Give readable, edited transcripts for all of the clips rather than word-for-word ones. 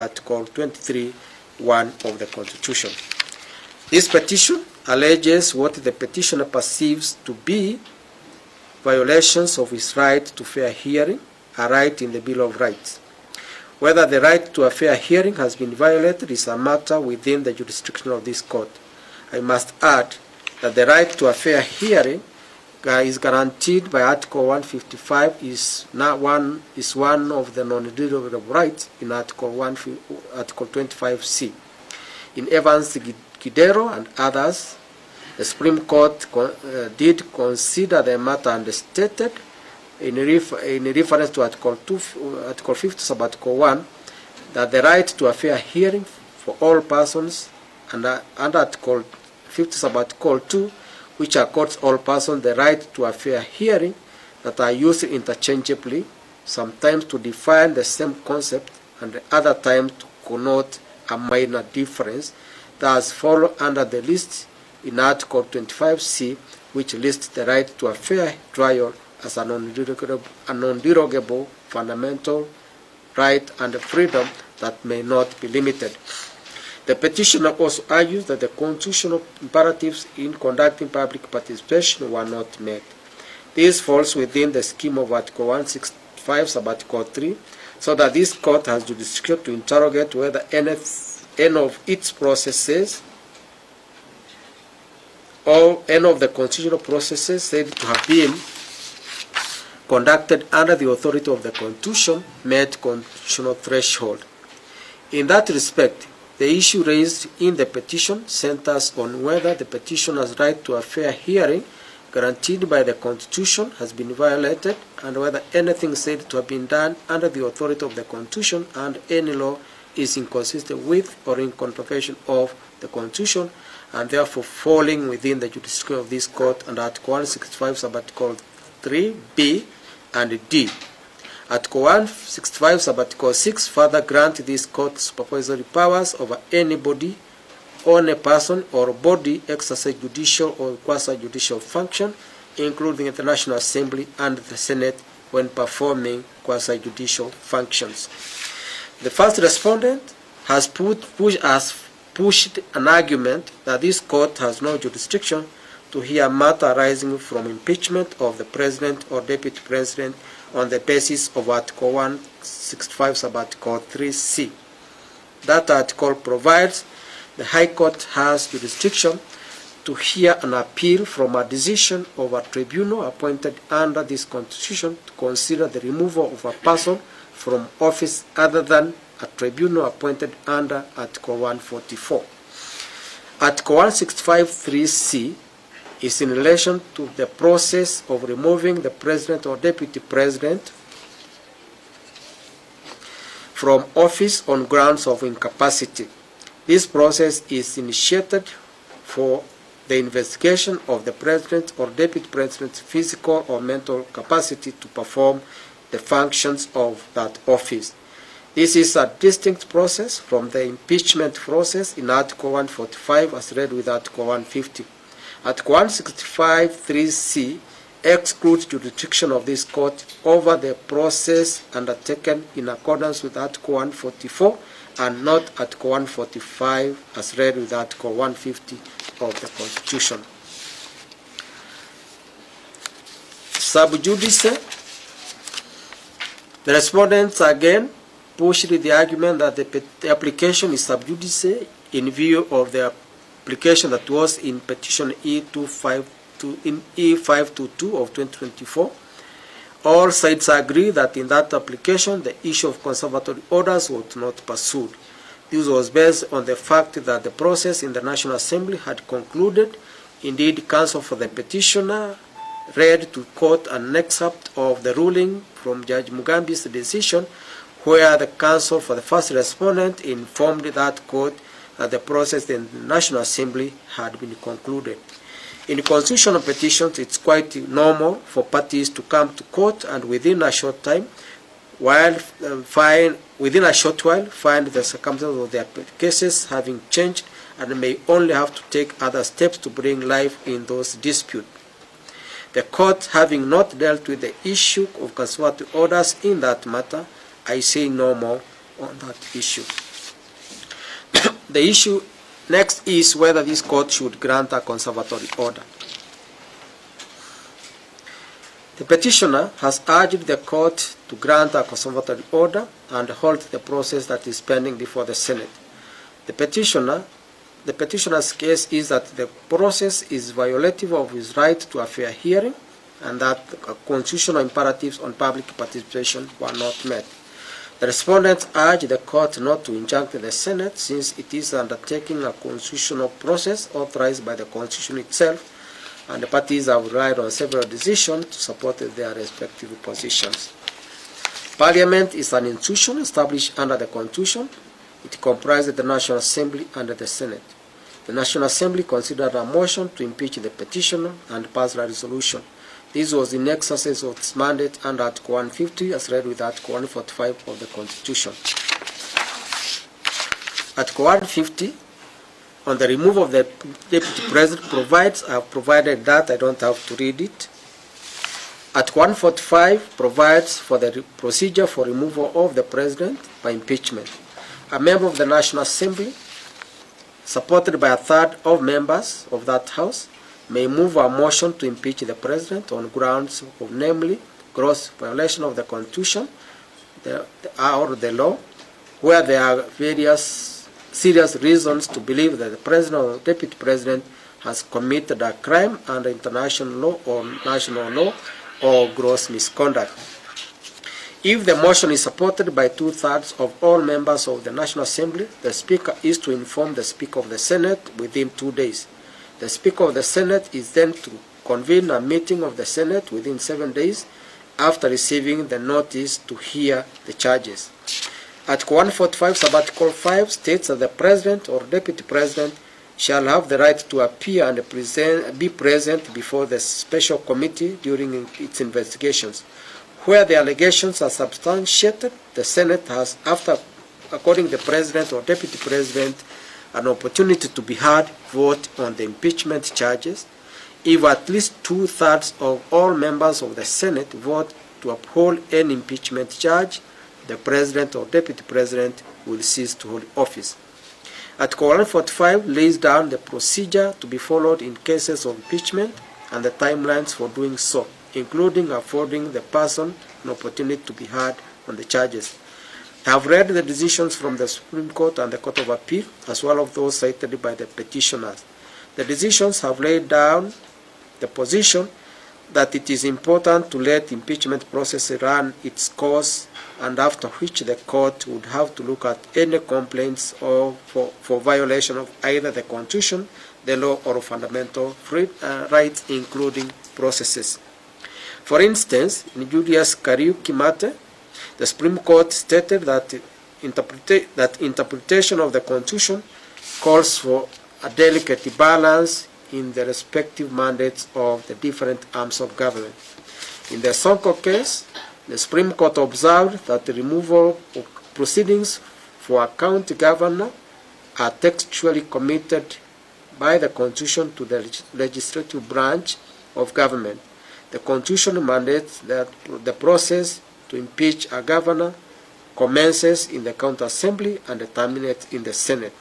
Article 23(1) of the Constitution. This petition alleges what the petitioner perceives to be violations of his right to fair hearing, a right in the Bill of Rights. Whether the right to a fair hearing has been violated is a matter within the jurisdiction of this court. I must add that the right to a fair hearing is guaranteed by Article 155 is one of the non-derogable rights in Article 25C. In Evans, Gidero, and others, the Supreme Court did consider the matter understated in reference to Article 50 sub Article 1 that the right to a fair hearing for all persons under Article 50 sub Article 2, which accords all persons the right to a fair hearing, that are used interchangeably, sometimes to define the same concept and at other times to connote a minor difference, thus fall under the list in Article 25C, which lists the right to a fair trial as a non-derogable fundamental right and freedom that may not be limited. The petitioner also argues that the constitutional imperatives in conducting public participation were not met. This falls within the scheme of Article 165 sub Article 3, so that this court has jurisdiction to interrogate whether any of its processes or any of the constitutional processes said to have been conducted under the authority of the Constitution met constitutional threshold. In that respect, the issue raised in the petition centers on whether the petitioner's right to a fair hearing guaranteed by the Constitution has been violated and whether anything said to have been done under the authority of the Constitution and any law is inconsistent with or in contravention of the Constitution and therefore falling within the jurisdiction of this court under Article 165 sub Article 3, B and D. Article 165 sub Article 6 further grant this court supervisory powers over anybody, on a person or body exercise judicial or quasi-judicial function, including the National Assembly and the Senate when performing quasi-judicial functions. The first respondent has pushed an argument that this court has no jurisdiction to hear matter arising from impeachment of the President or Deputy President on the basis of Article 165 sub Article 3C. That article provides the High Court has jurisdiction to hear an appeal from a decision of a tribunal appointed under this Constitution to consider the removal of a person from office other than a tribunal appointed under Article 144. Article 165 3C is in relation to the process of removing the President or Deputy President from office on grounds of incapacity. This process is initiated for the investigation of the President or Deputy President's physical or mental capacity to perform the functions of that office. This is a distinct process from the impeachment process in Article 145 as read with Article 150. Article 165 3C excludes jurisdiction of this court over the process undertaken in accordance with Article 144 and not Article 145 as read with Article 150 of the Constitution. Sub judice, the respondents again pushed the argument that the application is sub judice in view of the application that was in petition E522 of 2024. All sides agree that in that application the issue of conservatory orders was not pursued. This was based on the fact that the process in the National Assembly had concluded. Indeed, counsel for the petitioner read to court an excerpt of the ruling from Judge Mugambi's decision, where the counsel for the first respondent informed that court that the process in the National Assembly had been concluded. In constitutional petitions, it's quite normal for parties to come to court and within a short time, find the circumstances of their cases having changed and may only have to take other steps to bring life in those disputes. The court, having not dealt with the issue of conservatory orders in that matter, I say no more on that issue. The issue next is whether this court should grant a conservatory order. The petitioner has urged the court to grant a conservatory order and halt the process that is pending before the Senate. The petitioner's case is that the process is violative of his right to a fair hearing and that constitutional imperatives on public participation were not met. The respondents urge the court not to injunct the Senate since it is undertaking a constitutional process authorized by the Constitution itself, and the parties have relied on several decisions to support their respective positions. Parliament is an institution established under the Constitution. It comprises the National Assembly and the Senate. The National Assembly considered a motion to impeach the petitioner and passed a resolution. This was in exercise of its mandate under Article 150 as read with Article 145 of the Constitution. Article 150 on the removal of the Deputy President provides, I have provided that, I don't have to read it. Article 145 provides for the procedure for removal of the President by impeachment. A member of the National Assembly, supported by a third of members of that House, may move a motion to impeach the President on grounds of, namely, gross violation of the Constitution or the law, where there are various serious reasons to believe that the President or Deputy President has committed a crime under international law or national law or gross misconduct. If the motion is supported by 2/3 of all members of the National Assembly, the Speaker is to inform the Speaker of the Senate within 2 days. The Speaker of the Senate is then to convene a meeting of the Senate within 7 days after receiving the notice to hear the charges. Article 145, Subarticle 5 states that the President or Deputy President shall have the right to appear and be present before the special committee during its investigations. Where the allegations are substantiated, the Senate has, according to the President or Deputy President, an opportunity to be heard, vote on the impeachment charges. If at least 2/3 of all members of the Senate vote to uphold any impeachment charge, the President or Deputy President will cease to hold office. Article 145 lays down the procedure to be followed in cases of impeachment and the timelines for doing so, including affording the person an opportunity to be heard on the charges. I have read the decisions from the Supreme Court and the Court of Appeal, as well as those cited by the petitioners. The decisions have laid down the position that it is important to let the impeachment process run its course, and after which the court would have to look at any complaints for violation of either the Constitution, the law, or fundamental rights, including processes. For instance, in Julius Kariuki Mate, the Supreme Court stated that interpretation of the Constitution calls for a delicate balance in the respective mandates of the different arms of government. In the Sonko case, the Supreme Court observed that the removal of proceedings for a county governor are textually committed by the Constitution to the legislative branch of government. The Constitution mandates that the process to impeach a governor commences in the county assembly and terminates in the Senate.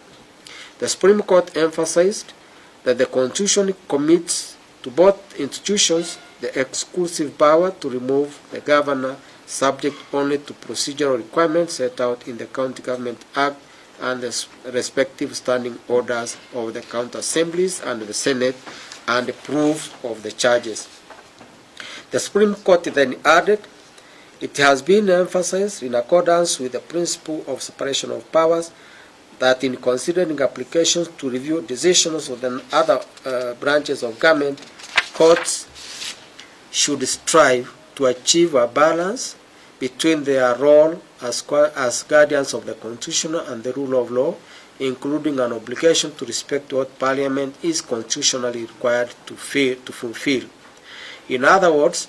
The Supreme Court emphasized that the Constitution commits to both institutions the exclusive power to remove the governor, subject only to procedural requirements set out in the County Government Act and the respective standing orders of the county assemblies and the Senate, and proof of the charges. The Supreme Court then added, it has been emphasized in accordance with the principle of separation of powers that in considering applications to review decisions of the other branches of government, courts should strive to achieve a balance between their role as guardians of the Constitution and the rule of law, including an obligation to respect what Parliament is constitutionally required to fulfill. In other words,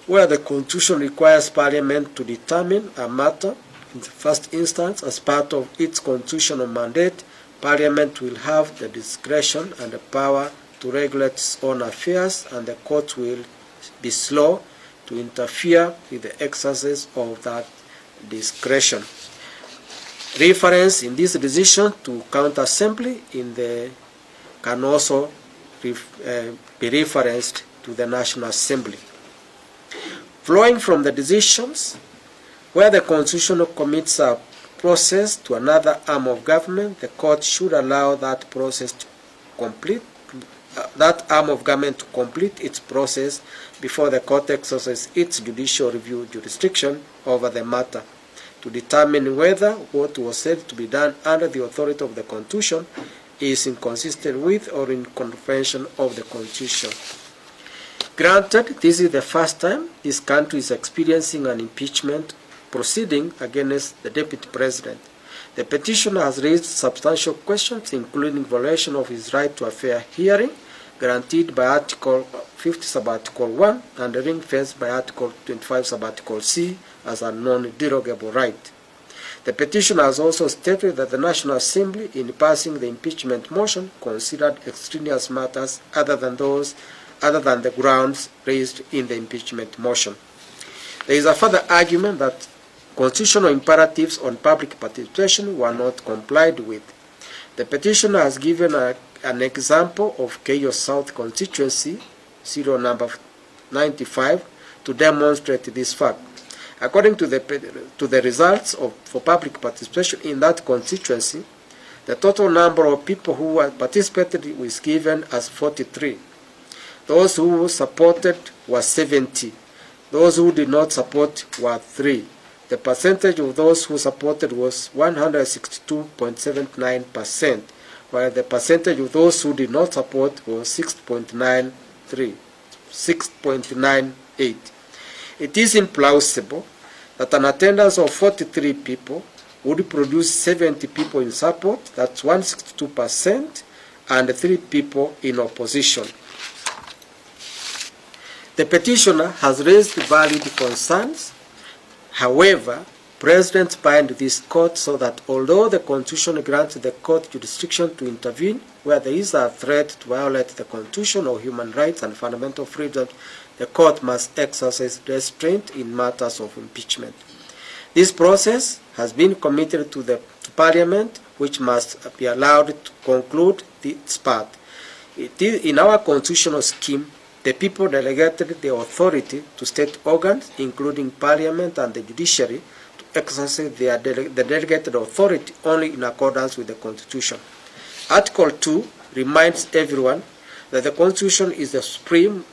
where the Constitution requires Parliament to determine a matter in the first instance as part of its constitutional mandate, Parliament will have the discretion and the power to regulate its own affairs, and the court will be slow to interfere with the exercise of that discretion. Reference in this decision to county assembly can also be referenced to the National Assembly. Flowing from the decisions, where the Constitution commits a process to another arm of government, the court should allow that process to complete, that arm of government to complete its process before the court exercises its judicial review jurisdiction over the matter to determine whether what was said to be done under the authority of the Constitution is inconsistent with or in contravention of the Constitution. Granted, this is the first time this country is experiencing an impeachment proceeding against the Deputy President. The petitioner has raised substantial questions, including violation of his right to a fair hearing, guaranteed by Article 50 sub-Article 1 and ring-fenced by Article 25 sub-Article C as a non-derogable right. The petitioner has also stated that the National Assembly, in passing the impeachment motion, considered extraneous matters other than the grounds raised in the impeachment motion. There is a further argument that constitutional imperatives on public participation were not complied with. The petitioner has given an example of Keio South constituency, serial number 95, to demonstrate this fact. According to the results for public participation in that constituency, the total number of people who participated was given as 43. Those who supported were 70. Those who did not support were 3. The percentage of those who supported was 162.79%, while the percentage of those who did not support was 6.98. It is implausible that an attendance of 43 people would produce 70 people in support, that's 162%, and 3 people in opposition. The petitioner has raised valid concerns. However, precedents bind this court so that although the Constitution grants the court jurisdiction to intervene where there is a threat to violate the Constitution or human rights and fundamental freedoms, the court must exercise restraint in matters of impeachment. This process has been committed to Parliament, which must be allowed to conclude its part. In our constitutional scheme, the people delegated the authority to state organs, including Parliament and the judiciary, to exercise the delegated authority only in accordance with the Constitution. Article 2 reminds everyone that the Constitution is supreme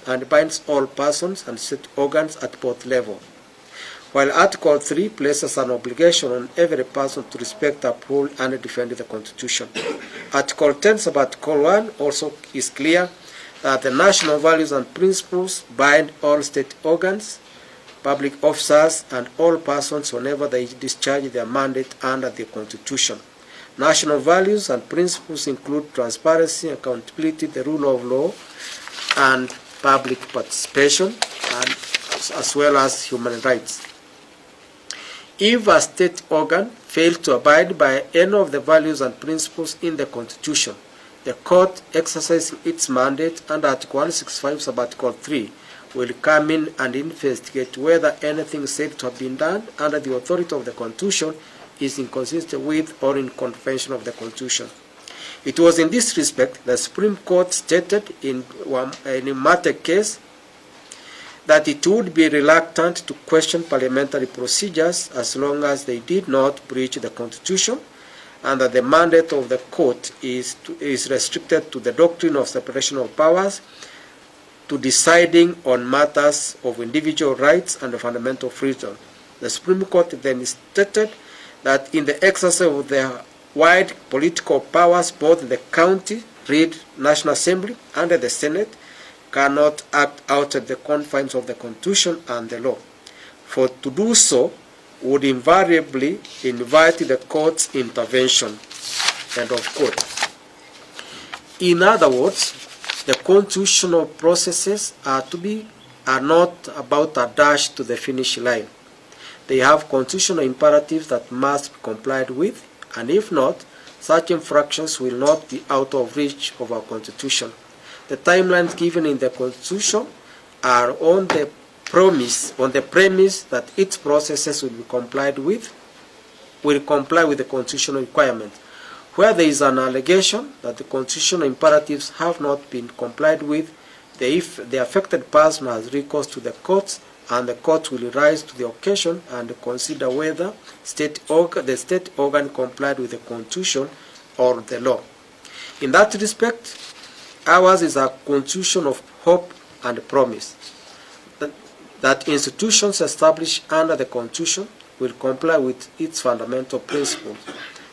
and binds all persons and state organs at both levels, while Article 3 places an obligation on every person to respect, uphold, and defend the Constitution. Article 10 sub-Article 1 also is clear that the national values and principles bind all state organs, public officers, and all persons whenever they discharge their mandate under the Constitution. National values and principles include transparency, accountability, the rule of law, and public participation, as well as human rights. If a state organ fails to abide by any of the values and principles in the Constitution, the court exercising its mandate under Article 165 sub-Article 3 will come in and investigate whether anything said to have been done under the authority of the Constitution is inconsistent with or in contravention of the Constitution. It was in this respect the Supreme Court stated in a matter case that it would be reluctant to question parliamentary procedures as long as they did not breach the Constitution, and that the mandate of the court is restricted to the doctrine of separation of powers, to deciding on matters of individual rights and fundamental freedom. The Supreme Court then stated that in the exercise of their wide political powers, both the county, National Assembly, and the Senate cannot act outside the confines of the Constitution and the law. For to do so would invariably invite the court's intervention. End of quote. In other words, the constitutional processes are not about a dash to the finish line. They have constitutional imperatives that must be complied with, and if not, such infractions will not be out of reach of our Constitution. The timelines given in the Constitution are on the premise that its processes will be complied with will comply with the constitutional requirements. Where there is an allegation that the constitutional imperatives have not been complied with, the affected person has recourse to the courts, and the court will rise to the occasion and consider whether the state organ complied with the constitution or the law. In that respect, ours is a constitution of hope and promise that institutions established under the constitution will comply with its fundamental principles,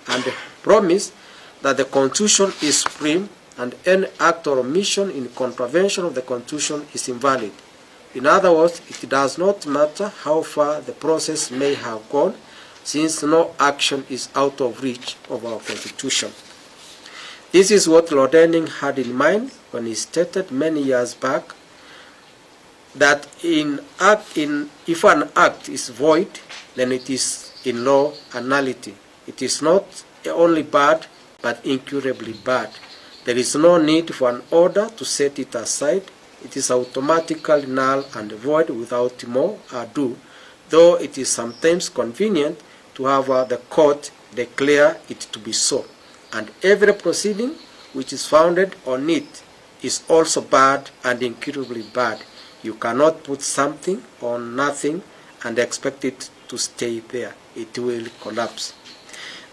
and the promise that the constitution is supreme and any act or omission in contravention of the constitution is invalid. In other words, it does not matter how far the process may have gone, since no action is out of reach of our constitution. This is what Lord Denning had in mind when he stated many years back that if an act is void, then it is in law a nullity. It is not only bad, but incurably bad. There is no need for an order to set it aside. It is automatically null and void without more ado, though it is sometimes convenient to have the court declare it to be so. And every proceeding which is founded on it is also bad and incurably bad. You cannot put something on nothing and expect it to stay there. It will collapse.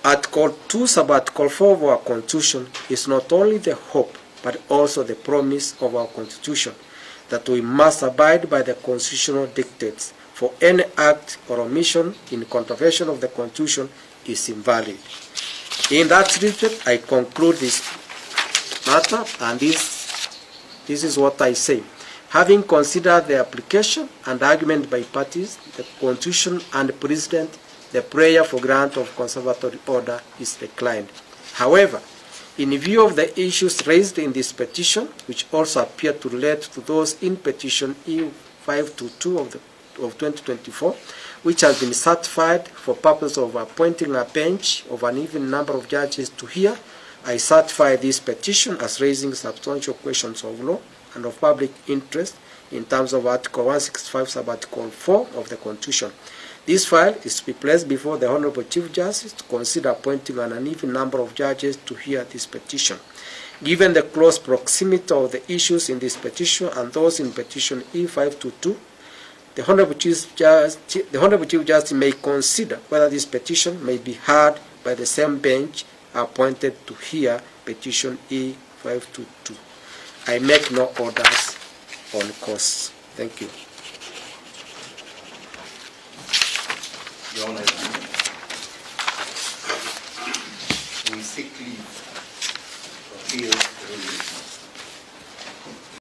Article 2, Sub-Article 4 of our Constitution is not only the hope, but also the promise of our Constitution that we must abide by the constitutional dictates, for any act or omission in contravention of the Constitution is invalid. In that respect, I conclude this matter, and this is what I say. Having considered the application and argument by parties, the Constitution and President, the prayer for grant of conservatory order is declined. However, in view of the issues raised in this petition, which also appear to relate to those in petition E522 of 2024, which has been certified for purpose of appointing a bench of an even number of judges to hear, I certify this petition as raising substantial questions of law and of public interest in terms of Article 165, Sub-Article 4 of the Constitution. This file is to be placed before the Honorable Chief Justice to consider appointing an uneven number of judges to hear this petition. Given the close proximity of the issues in this petition and those in petition E522, the Honorable Chief Justice may consider whether this petition may be heard by the same bench appointed to hear petition E522. I make no orders on costs. Thank you. Your Honor, we seek leave to appeal the